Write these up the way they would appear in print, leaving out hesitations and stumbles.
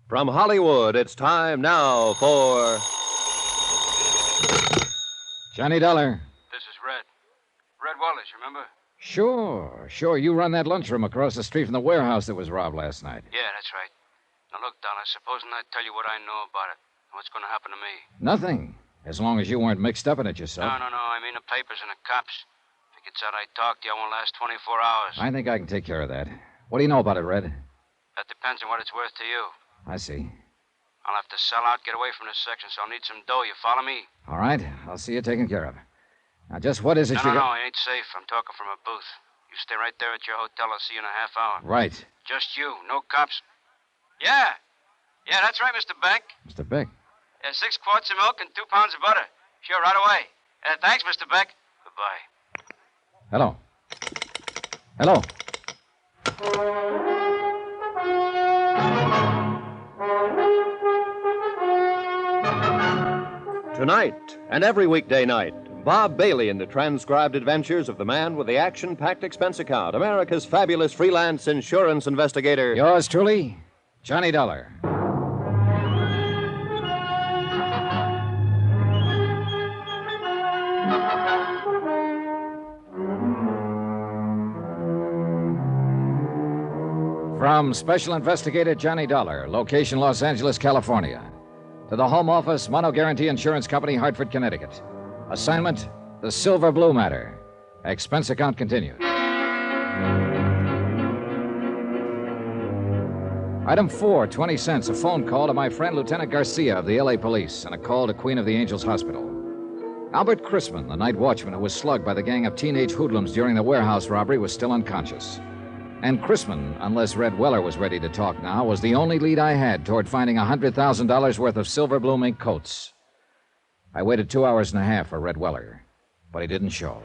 From Hollywood, it's time now for... Johnny Dollar. This is Red. Red Wallace, remember? Sure. You run that lunchroom across the street from the warehouse that was robbed last night. Yeah, that's right. Now look, Dollar, supposing I tell you what I know about it. What's going to happen to me? Nothing. As long as you weren't mixed up in it yourself. No. I mean the papers and the cops. If it gets out I talked to you, I won't last 24 hours. I think I can take care of that. What do you know about it, Red? That depends on what it's worth to you. I see. I'll have to sell out, get away from this section, so I'll need some dough. You follow me? All right. I'll see you taken care of. Now, just what is it No, it ain't safe. I'm talking from a booth. You stay right there at your hotel. I'll see you in a half hour. Right. Just you. No cops. Yeah, that's right, Mr. Beck. Mr. Beck. 6 quarts of milk and 2 pounds of butter. Sure, right away. Thanks, Mr. Beck. Goodbye. Hello. Tonight and every weekday night, Bob Bailey in the transcribed adventures of the man with the action-packed expense account, America's fabulous freelance insurance investigator. Yours truly, Johnny Dollar. From Special Investigator Johnny Dollar, location Los Angeles, California, to the Home Office, Mono Guarantee Insurance Company, Hartford, Connecticut. Assignment, the Silver Blue Matter. Expense account continued. Item 4, 20 cents, a phone call to my friend Lieutenant Garcia of the L.A. Police, and a call to Queen of the Angels Hospital. Albert Chrisman, the night watchman who was slugged by the gang of teenage hoodlums during the warehouse robbery, was still unconscious. And Chrisman, unless Red Weller was ready to talk now, was the only lead I had toward finding $100,000 worth of silver blue mink coats. I waited 2 hours and a half for Red Weller, but he didn't show.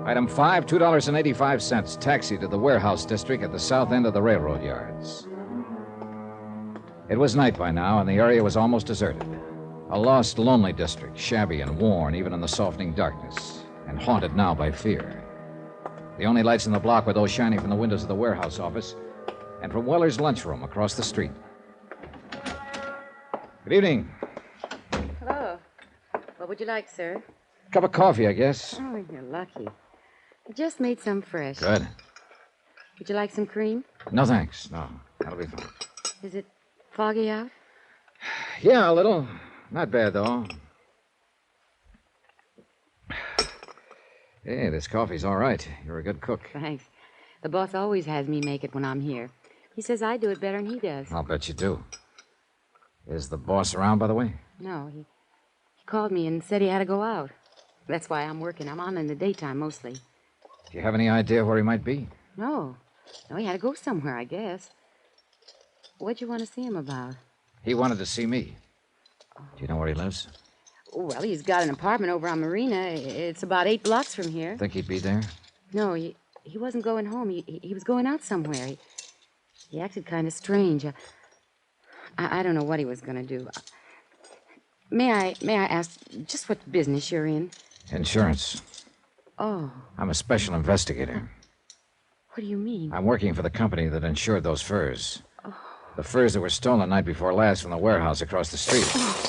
Item 5, $2.85, taxi to the warehouse district at the south end of the railroad yards. It was night by now, and the area was almost deserted. A lost, lonely district, shabby and worn even in the softening darkness, and haunted now by fear. The only lights in the block were those shining from the windows of the warehouse office and from Weller's lunchroom across the street. Good evening. Hello. What would you like, sir? Cup of coffee, I guess. Oh, you're lucky. I just made some fresh. Good. Would you like some cream? No, thanks. No, that'll be fine. Is it foggy out? Yeah, a little. Not bad, though. Hey, this coffee's all right. You're a good cook. Thanks. The boss always has me make it when I'm here. He says I do it better than he does. I'll bet you do. Is the boss around, by the way? No, he called me and said he had to go out. That's why I'm working. I'm on in the daytime mostly. Do you have any idea where he might be? No, he had to go somewhere, I guess. What'd you want to see him about? He wanted to see me. Do you know where he lives? Well, he's got an apartment over on Marina. It's about 8 blocks from here. Think he'd be there? No, he wasn't going home. He was going out somewhere. He acted kind of strange. I don't know what he was going to do. May I ask just what business you're in? Insurance. Oh. I'm a special investigator. What do you mean? I'm working for the company that insured those furs. Oh. The furs that were stolen the night before last from the warehouse across the street. Oh.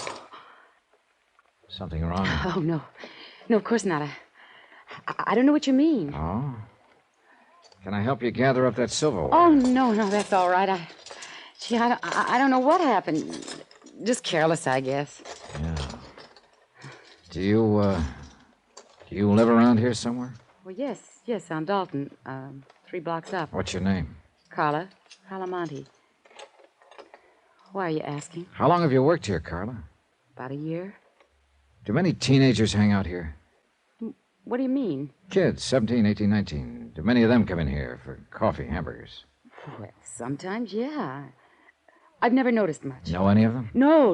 Something wrong? Oh, no. No, of course not. I don't know what you mean. Oh? Can I help you gather up that silverware? Oh, no, that's all right. I don't know what happened. Just careless, I guess. Yeah. Do you live around here somewhere? Well, yes, on Dalton, 3 blocks up. What's your name? Carla Monte. Why are you asking? How long have you worked here, Carla? About a year. Do many teenagers hang out here? What do you mean? Kids, 17, 18, 19. Do many of them come in here for coffee, hamburgers? Well, sometimes, yeah. I've never noticed much. Know any of them? No.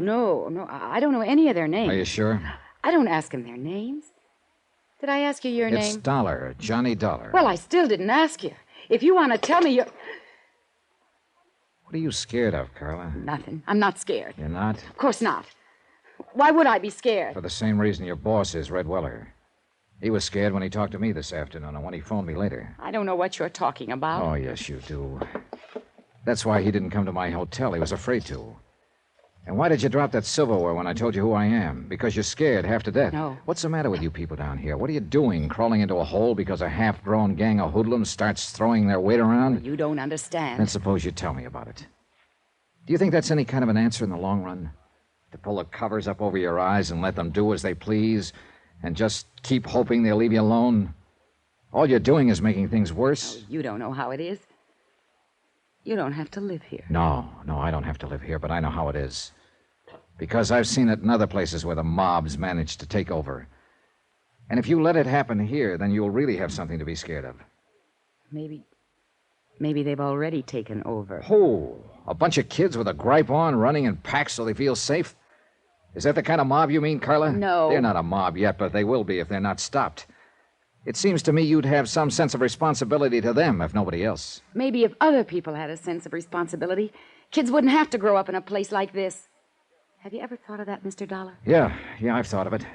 I don't know any of their names. Are you sure? I don't ask them their names. Did I ask you your name? It's Dollar, Johnny Dollar. Well, I still didn't ask you. If you want to tell me your... What are you scared of, Carla? Nothing. I'm not scared. You're not? Of course not. Why would I be scared? For the same reason your boss is, Red Weller. He was scared when he talked to me this afternoon and when he phoned me later. I don't know what you're talking about. Oh, yes, you do. That's why he didn't come to my hotel. He was afraid to. And why did you drop that silverware when I told you who I am? Because you're scared half to death. No. What's the matter with you people down here? What are you doing, crawling into a hole because a half-grown gang of hoodlums starts throwing their weight around? You don't understand. Then suppose you tell me about it. Do you think that's any kind of an answer in the long run? To pull the covers up over your eyes and let them do as they please and just keep hoping they'll leave you alone? All you're doing is making things worse. Oh, you don't know how it is. You don't have to live here. No, I don't have to live here, but I know how it is. Because I've seen it in other places where the mobs manage to take over. And if you let it happen here, then you'll really have something to be scared of. Maybe they've already taken over. Who? A bunch of kids with a gripe on, running in packs so they feel safe? Is that the kind of mob you mean, Carla? No. They're not a mob yet, but they will be if they're not stopped. It seems to me you'd have some sense of responsibility to them, if nobody else. Maybe if other people had a sense of responsibility, kids wouldn't have to grow up in a place like this. Have you ever thought of that, Mr. Dollar? Yeah, I've thought of it.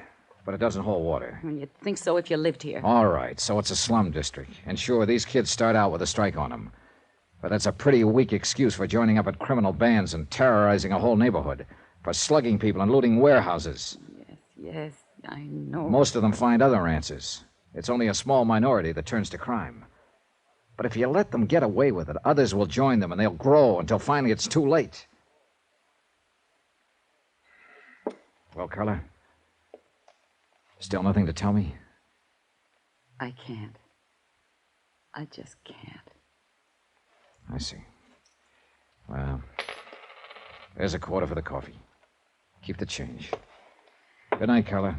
But it doesn't hold water. You'd think so if you lived here. All right, so it's a slum district. And sure, these kids start out with a strike on them. But that's a pretty weak excuse for joining up at criminal bands and terrorizing a whole neighborhood, for slugging people and looting warehouses. Yes, I know. Most of them find other answers. It's only a small minority that turns to crime. But if you let them get away with it, others will join them and they'll grow until finally it's too late. Well, Carla? Still nothing to tell me? I can't. I just can't. I see. Well, there's a quarter for the coffee. Keep the change. Good night, Carla.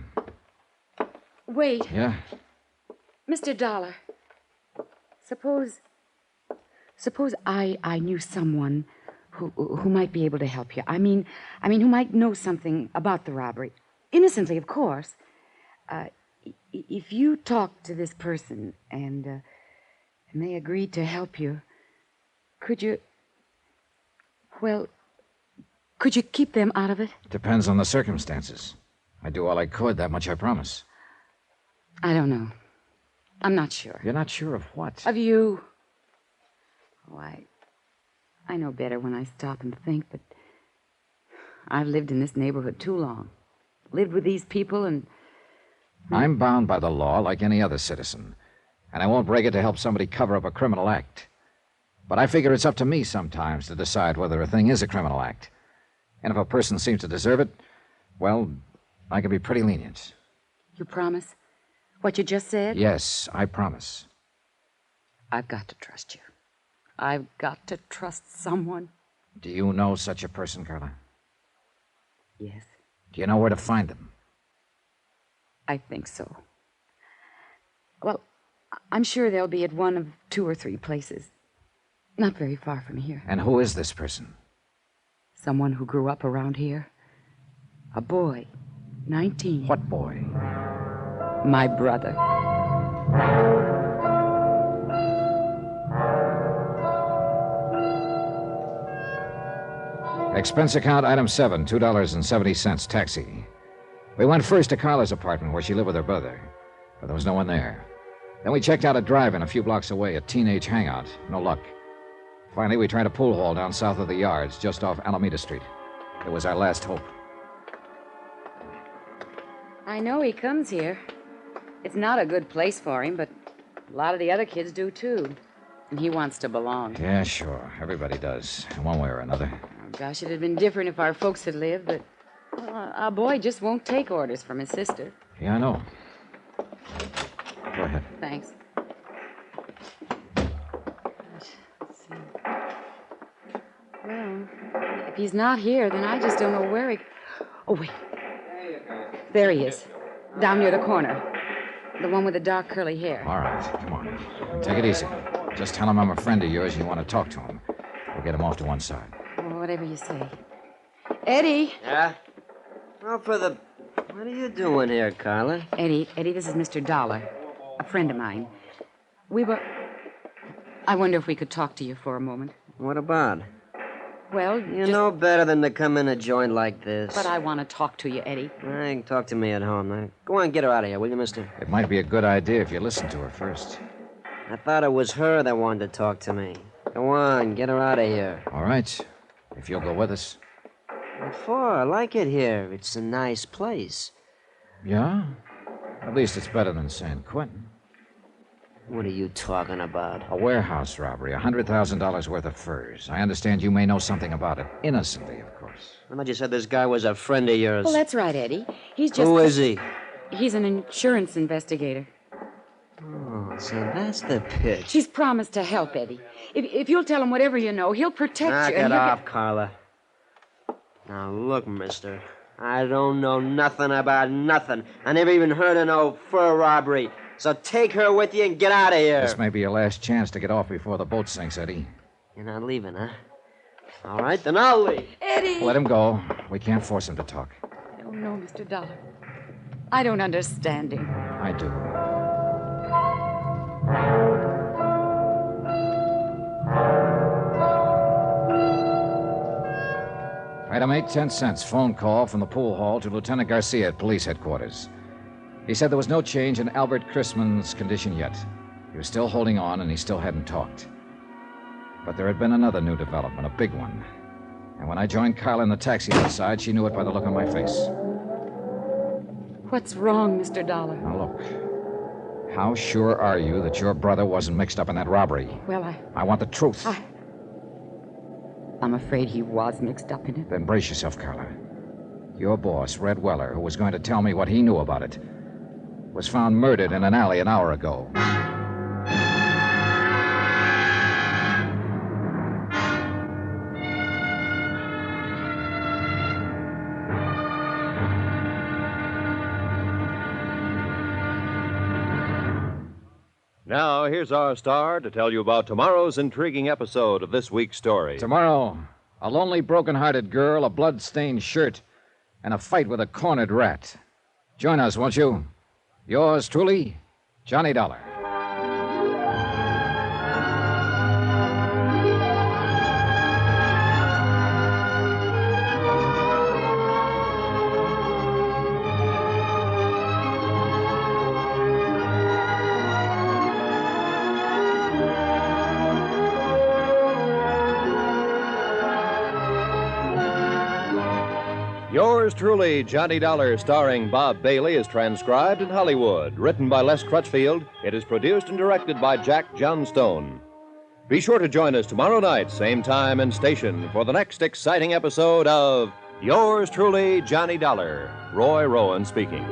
Wait. Yeah? Mr. Dollar. Suppose I knew someone who might be able to help you. I mean, who might know something about the robbery. Innocently, of course. If you talk to this person and they agreed to help you, could you keep them out of it? Depends on the circumstances. I'd do all I could, that much I promise. I don't know. I'm not sure. You're not sure of what? Of you. Oh, I know better when I stop and think, but I've lived in this neighborhood too long. Lived with these people and... I'm bound by the law like any other citizen, and I won't break it to help somebody cover up a criminal act. But I figure it's up to me sometimes to decide whether a thing is a criminal act. And if a person seems to deserve it, well, I can be pretty lenient. You promise? What you just said? Yes, I promise. I've got to trust you. I've got to trust someone. Do you know such a person, Carla? Yes. Do you know where to find them? I think so. Well, I'm sure they'll be at one of 2 or 3 places. Not very far from here. And who is this person? Someone who grew up around here. A boy. 19. What boy? My brother. Expense account item 7, $2.70, taxi. We went first to Carla's apartment where she lived with her brother, but there was no one there. Then we checked out a drive-in a few blocks away, a teenage hangout. No luck. Finally, we tried a pool hall down south of the yards, just off Alameda Street. It was our last hope. I know he comes here. It's not a good place for him, but a lot of the other kids do, too. And he wants to belong. Yeah, sure. Everybody does, in one way or another. Oh, gosh, it'd have been different if our folks had lived, but our boy just won't take orders from his sister. Yeah, I know. Go ahead. Thanks. Let's see. Well, if he's not here, then I just don't know where he... Oh, wait. There he is. Down near the corner. The one with the dark curly hair. All right, come on. Take it easy. Just tell him I'm a friend of yours and you want to talk to him. We'll get him off to one side. Oh, whatever you say. Eddie. Yeah? Well, what are you doing here, Carla? Eddie, this is Mr. Dollar, a friend of mine. I wonder if we could talk to you for a moment. What about? Well, You know better than to come in a joint like this. But I want to talk to you, Eddie. You can talk to me at home. Now, go on, get her out of here, will you, mister? It might be a good idea if you listen to her first. I thought it was her that wanted to talk to me. Go on, get her out of here. All right, if you'll go with us. What for? I like it here. It's a nice place. Yeah? At least it's better than San Quentin. What are you talking about? A warehouse robbery, $100,000 worth of furs. I understand you may know something about it. Innocently, of course. I thought you said this guy was a friend of yours. Well, that's right, Eddie. He's just... Who is he? He's an insurance investigator. Oh, so that's the pitch. She's promised to help, Eddie. If you'll tell him whatever you know, he'll protect Knock you. it and he'll off, Carla. Now, look, mister. I don't know nothing about nothing. I never even heard of no fur robbery. So take her with you and get out of here. This may be your last chance to get off before the boat sinks, Eddie. You're not leaving, huh? All right, then I'll leave. Eddie! Let him go. We can't force him to talk. I don't know, Mr. Dollar. I don't understand him. I do. Item 8, 10 cents. Phone call from the pool hall to Lieutenant Garcia at police headquarters. He said there was no change in Albert Chrisman's condition yet. He was still holding on, and he still hadn't talked. But there had been another new development, a big one. And when I joined Carla in the taxi outside, she knew it by the look on my face. What's wrong, Mr. Dollar? Now, look. How sure are you that your brother wasn't mixed up in that robbery? Well, I want the truth. I'm afraid he was mixed up in it. Then brace yourself, Carla. Your boss, Red Weller, who was going to tell me what he knew about it, was found murdered in an alley an hour ago. Now, here's our star to tell you about tomorrow's intriguing episode of this week's story. Tomorrow, a lonely, broken-hearted girl, a blood-stained shirt, and a fight with a cornered rat. Join us, won't you? Yours truly, Johnny Dollar. Yours truly, Johnny Dollar, starring Bob Bailey, is transcribed in Hollywood. Written by Les Crutchfield, it is produced and directed by Jack Johnstone. Be sure to join us tomorrow night, same time and station, for the next exciting episode of Yours truly, Johnny Dollar. Roy Rowan speaking.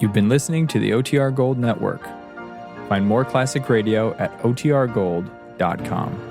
You've been listening to the OTR Gold Network. Find more classic radio at otrgold.com.